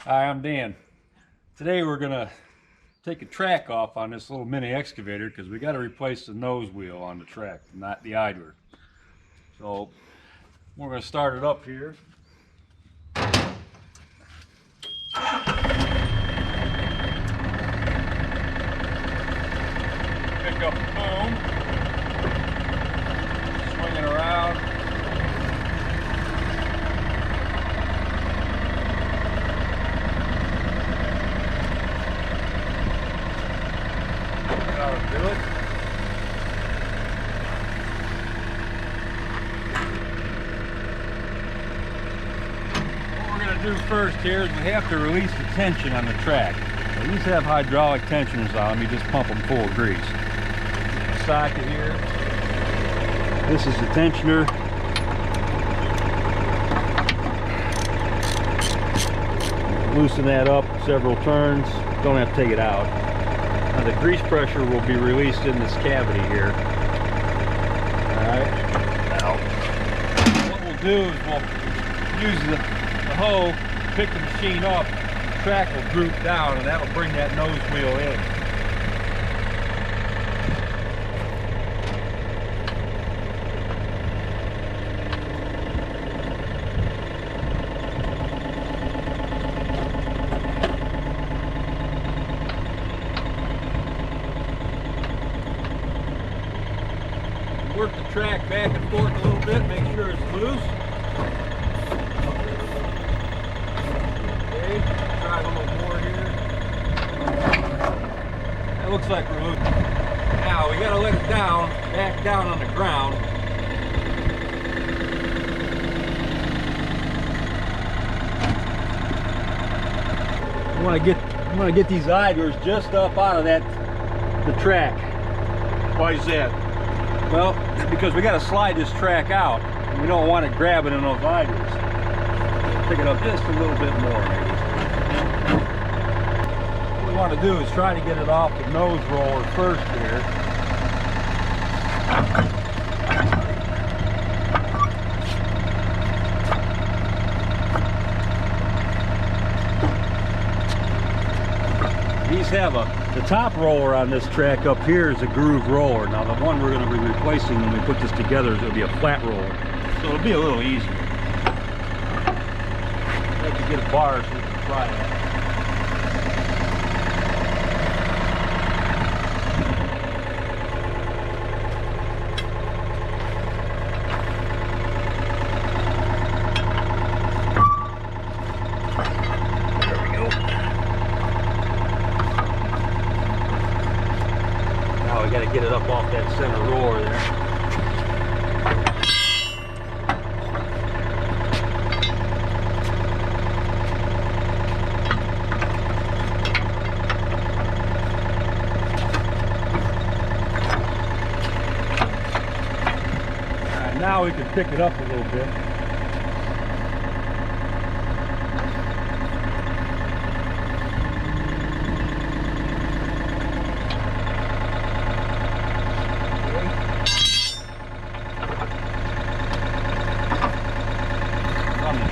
Hi, I'm Dan. Today we're gonna take a track off on this little mini excavator because we got to replace the nose wheel on the track, not the idler. So we're gonna start it up here. Pick up the boom, swing it around. Do it. What we're going to do first here is we have to release the tension on the track. So these have hydraulic tensioners on them. You just pump them full of grease. Socket here. This is the tensioner. Loosen that up several turns. Don't have to take it out. Now the grease pressure will be released in this cavity here. Alright. Now, what we'll do is we'll use the hoe to pick the machine up. The track will droop down and that will bring that nose wheel in. Work the track back and forth a little bit, make sure it's loose. Okay, try a little more here. That looks like we're loose. Now we gotta let it down, back down on the ground. You wanna get these idlers just up out of the track. Why is that? Well, because we got to slide this track out, and we don't want it grabbing in those idlers. Pick it up just a little bit more, maybe. What we want to do is try to get it off the nose roller first here. These have the top roller on this track up here is a groove roller. Now the one we're going to be replacing when we put this together is going to be a flat roller. So it'll be a little easier. I have to get a bar so we can try that. We got to get it up off that center roller there. All right, now we can pick it up a little bit.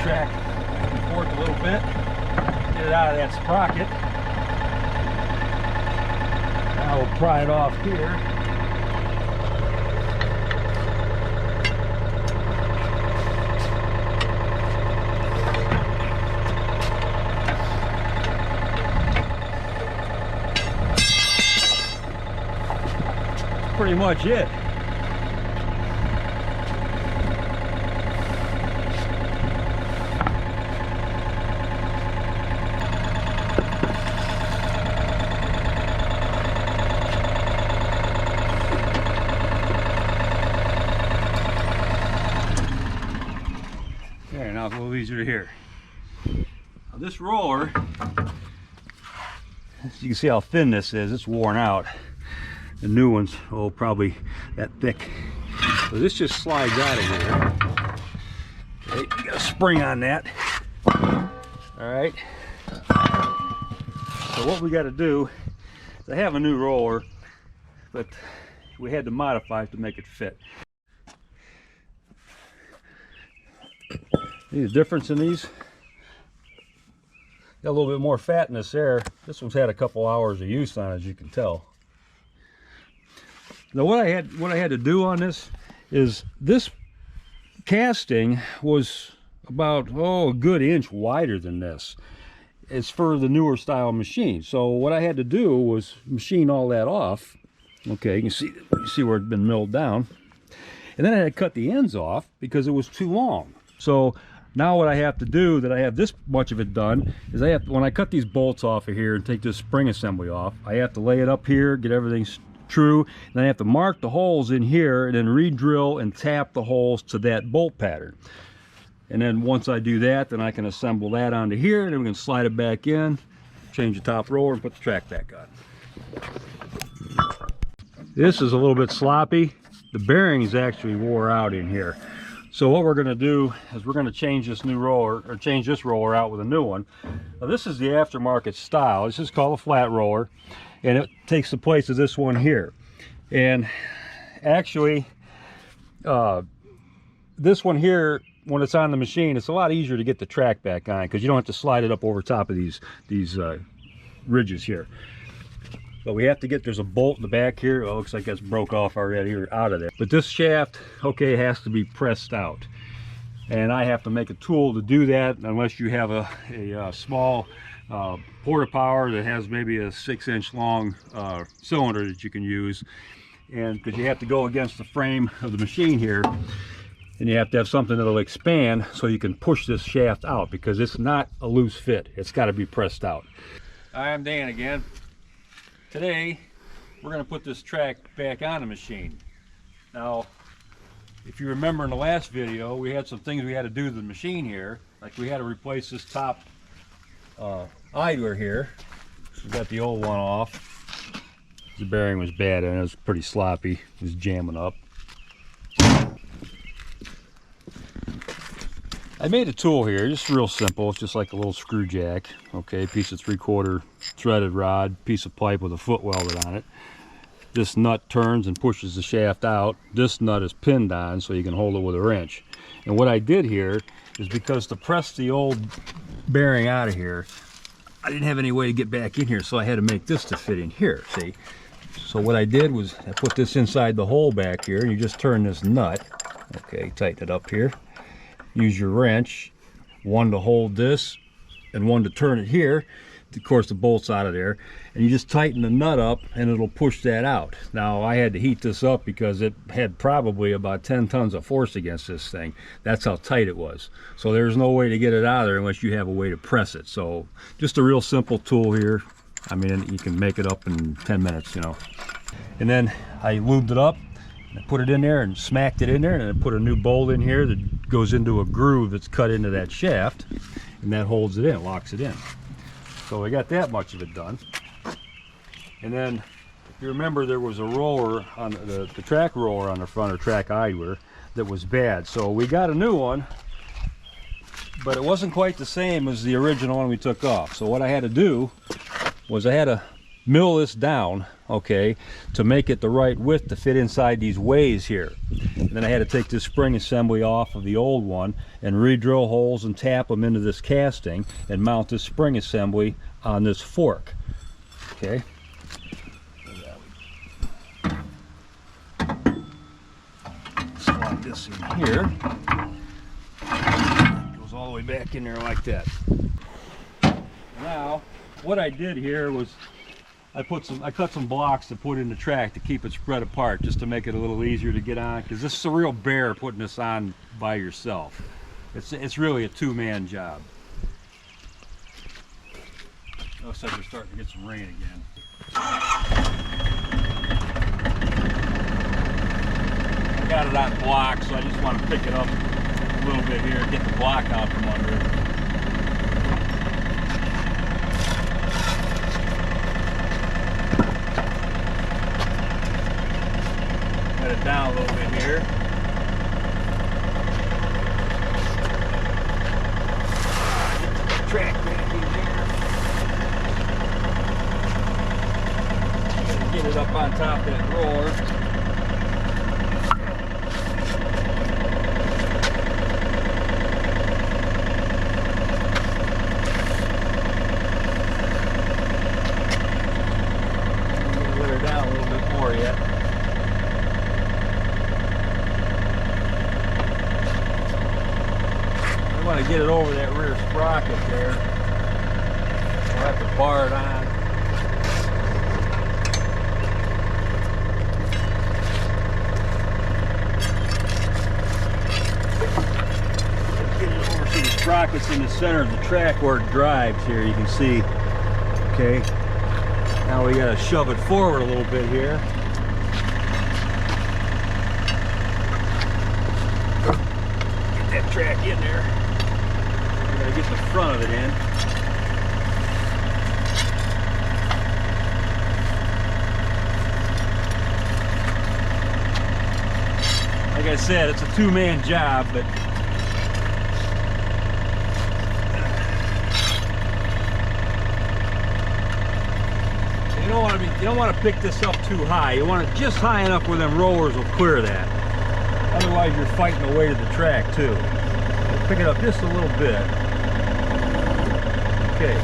Track back and forth a little bit, get it out of that sprocket. Now we'll pry it off here. That's pretty much it. There, now it's a little easier here. Now this roller, as you can see how thin this is, it's worn out. The new ones, oh, probably that thick. So this just slides out of here. Okay, you got a spring on that. All right. So what we got to do is I have a new roller, but we had to modify it to make it fit. See the difference in these? Got a little bit more fatness there. This one's had a couple hours of use on it, as you can tell. Now what I had to do on this is, this casting was about a good inch wider than this. It's for the newer style machine. So what I had to do was machine all that off. Okay, you can see where it's been milled down. And then I had to cut the ends off because it was too long. So now what I have to do, that I have this much of it done, is when I cut these bolts off of here and take this spring assembly off, I have to lay it up here, get everything true, and then I have to mark the holes in here and then re-drill and tap the holes to that bolt pattern. And then once I do that, then I can assemble that onto here, and then we can slide it back in, change the top roller, and put the track back on. This is a little bit sloppy. The bearings actually wore out in here. So what we're going to do is we're going to change this new roller, or change this roller out with a new one. Now this is the aftermarket style. This is called a flat roller, and it takes the place of this one here. And actually, this one here, when it's on the machine, it's a lot easier to get the track back on because you don't have to slide it up over top of these ridges here. But we have to get, there's a bolt in the back here. Oh, it looks like that's broke off already, or out of there. But this shaft, okay, has to be pressed out. And I have to make a tool to do that, unless you have a small porta power that has maybe a 6-inch long cylinder that you can use. And because you have to go against the frame of the machine here, and you have to have something that'll expand so you can push this shaft out, because it's not a loose fit. It's got to be pressed out. Hi, I'm Dan again. Today, we're going to put this track back on the machine. Now, if you remember in the last video, we had some things we had to do to the machine here. Like we had to replace this top idler here. We got the old one off. The bearing was bad and it was pretty sloppy. It was jamming up. I made a tool here, just real simple. It's just like a little screw jack. Okay, piece of 3/4 threaded rod, piece of pipe with a foot welded on it. This nut turns and pushes the shaft out. This nut is pinned on so you can hold it with a wrench. And what I did here is, because to press the old bearing out of here, I didn't have any way to get back in here, so I had to make this to fit in here, see? So what I did was I put this inside the hole back here, and you just turn this nut. Okay, tighten it up here. Use your wrench, one to hold this and one to turn it here. Of course, the bolt's out of there, and you just tighten the nut up and it'll push that out. Now I had to heat this up because it had probably about 10 tons of force against this thing. That's how tight it was. So there's no way to get it out of there unless you have a way to press it. So just a real simple tool here. I mean, you can make it up in 10 minutes, you know. And then I lubed it up. I put it in there and smacked it in there, and then I put a new bolt in here that goes into a groove that's cut into that shaft, and that holds it in, locks it in. So we got that much of it done. And then, if you remember, there was a roller on the track roller on the front, or track idler, that was bad. So we got a new one, but it wasn't quite the same as the original one we took off. So what I had to do was I had to mill this down, okay, to make it the right width to fit inside these ways here. And then I had to take this spring assembly off of the old one and re-drill holes and tap them into this casting and mount this spring assembly on this fork. Okay. Slide this in here. It goes all the way back in there like that. Now, what I did here was I cut some blocks to put in the track to keep it spread apart, just to make it a little easier to get on, because this is a real bear putting this on by yourself. It's really a two-man job. Looks like we're starting to get some rain again. I got it on block, so I just want to pick it up a little bit here, get the block out from under it. It down a little bit here. Track back in here. Get it up on top of that roller. to get it over that rear sprocket there. We'll have to bar it on. Let's get it over to the sprockets in the center of the track where it drives here. You can see. Okay. Now we got to shove it forward a little bit here. Get that track in there. We got to get the front of it in. Like I said, it's a two-man job, but you don't want to pick this up too high. You want it just high enough where them rollers will clear that. Otherwise, you're fighting the weight of the track too. Pick it up just a little bit. Okay.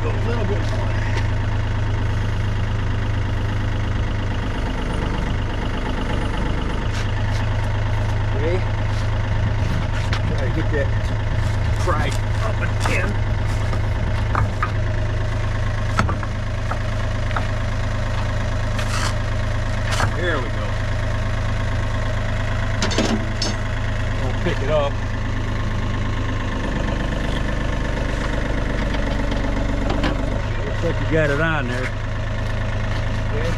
Go a little bit more. Get that price up a 10. There we go. We'll pick it up. Looks like you got it on there. Okay.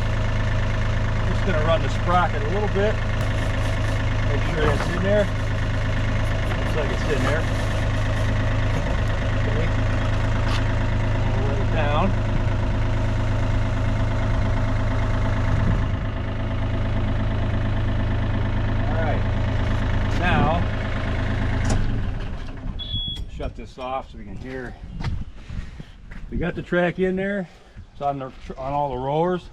I'm just going to run the sprocket a little bit. Make sure it's in there. Looks like it's in there. Okay. I'll let it down. Alright. Now, shut this off so we can hear. We got the track in there. It's on all the rollers.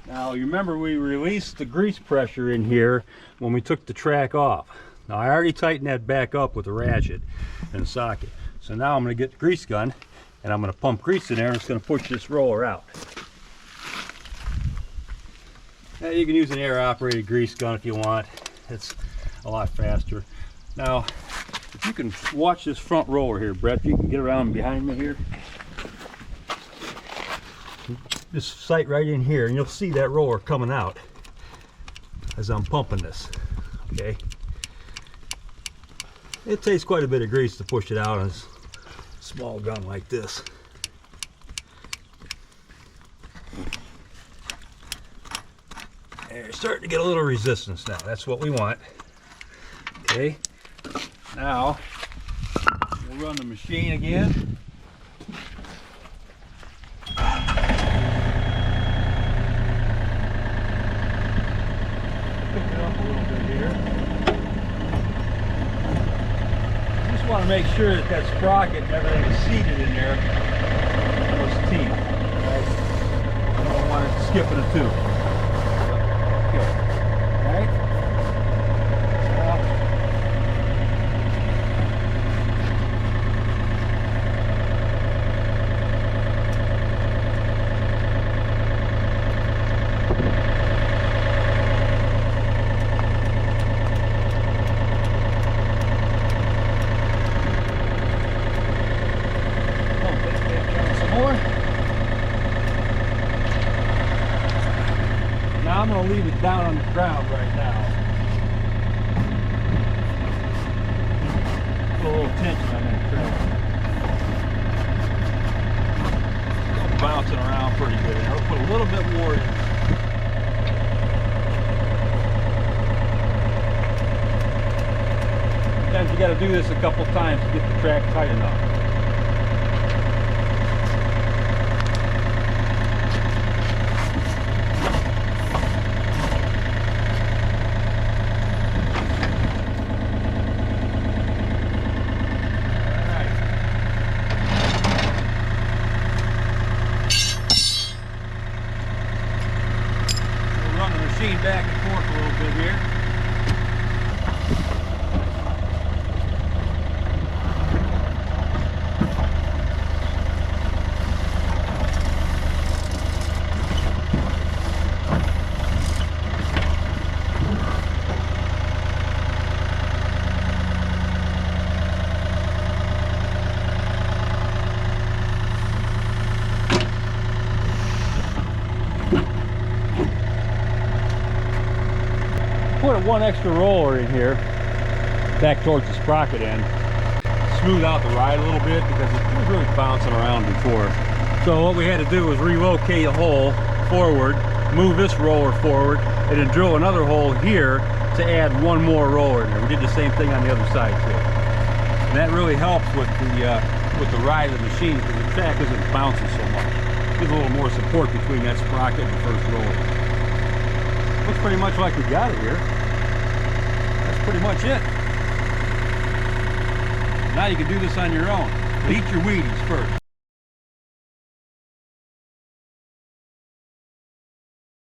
Now, you remember we released the grease pressure in here when we took the track off. Now I already tightened that back up with a ratchet and socket. So now I'm going to get the grease gun and I'm going to pump grease in there and it's going to push this roller out. Now you can use an air operated grease gun if you want. It's a lot faster. Now if you can watch this front roller here, Brett, if you can get around behind me here. Just sight right in here and you'll see that roller coming out as I'm pumping this. Okay. It takes quite a bit of grease to push it out on a small gun like this. And you're starting to get a little resistance now. That's what we want. Okay. Now, we'll run the machine again. Pick it up a little bit here. I want to make sure that that sprocket and everything is seated in there. Those teeth. Right? I don't want it skipping a tooth. Okay. Right? I'm going to leave it down on the ground right now. Put a little tension on that track. It's bouncing around pretty good. I'll put a little bit more in. Sometimes you got to do this a couple times to get the track tight enough. Back and forth a little bit here. add one extra roller in here, back towards the sprocket end. Smooth out the ride a little bit because it was really bouncing around before. So what we had to do was relocate a hole forward, move this roller forward, and then drill another hole here to add one more roller in there. We did the same thing on the other side too. And that really helps with the ride of the machine because the track isn't bouncing so much. Gives a little more support between that sprocket and the first roller. Looks pretty much like we got it here. That's pretty much it. Now you can do this on your own. But eat your Wheaties first.